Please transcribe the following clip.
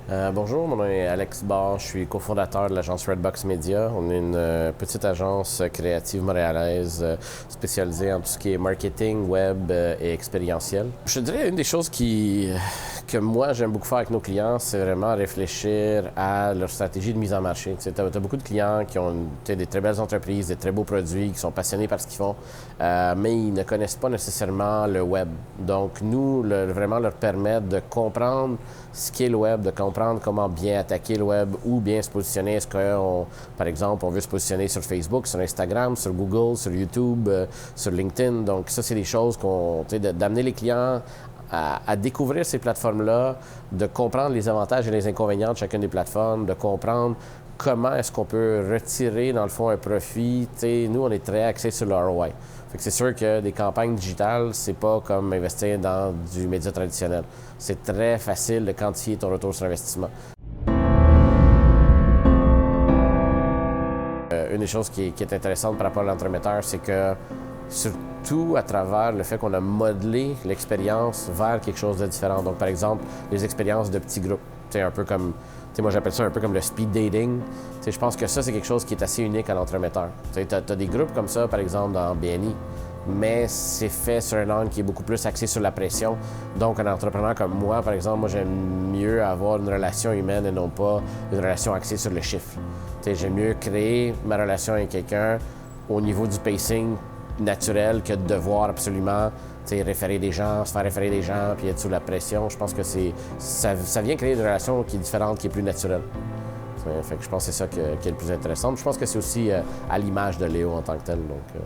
Bonjour, mon nom est Alex Barr, je suis cofondateur de l'agence Redbox Media. On est une petite agence créative montréalaise spécialisée en tout ce qui est marketing, web et expérientiel. Je dirais une des choses que moi j'aime beaucoup faire avec nos clients, c'est vraiment réfléchir à leur stratégie de mise en marché. Tu as beaucoup de clients qui ont des très belles entreprises, des très beaux produits, qui sont passionnés par ce qu'ils font, mais ils ne connaissent pas nécessairement le web. Donc nous, vraiment leur permettre de comprendre ce qu'est le web, de comprendre comment bien attaquer le web ou bien se positionner. Est-ce qu'on, par exemple, on veut se positionner sur Facebook, sur Instagram, sur Google, sur YouTube, sur LinkedIn. Donc ça, c'est des choses d'amener les clients à découvrir ces plateformes-là, de comprendre les avantages et les inconvénients de chacune des plateformes, de comprendre comment est-ce qu'on peut retirer, dans le fond, un profit. Nous, on est très axés sur le ROI. Fait que c'est sûr que des campagnes digitales, c'est pas comme investir dans du média traditionnel. C'est très facile de quantifier ton retour sur investissement. Une des choses qui est intéressante par rapport à l'entremetteur, c'est que surtout à travers le fait qu'on a modelé l'expérience vers quelque chose de différent. Donc, par exemple, les expériences de petits groupes. Un peu comme, moi j'appelle ça un peu comme le speed dating. Je pense que ça, c'est quelque chose qui est assez unique à l'entremetteur. Tu as des groupes comme ça, par exemple, dans BNI, mais c'est fait sur un angle qui est beaucoup plus axé sur la pression. Donc, un entrepreneur comme moi, par exemple, moi j'aime mieux avoir une relation humaine et non pas une relation axée sur le chiffre. J'aime mieux créer ma relation avec quelqu'un au niveau du pacing naturel que de devoir absolument référer des gens, se faire référer des gens, puis être sous la pression. Je pense que ça vient créer une relation qui est différente, qui est plus naturelle. Fait que je pense que c'est ça qui est le plus intéressant. Je pense que c'est aussi à l'image de Léo en tant que tel. Donc,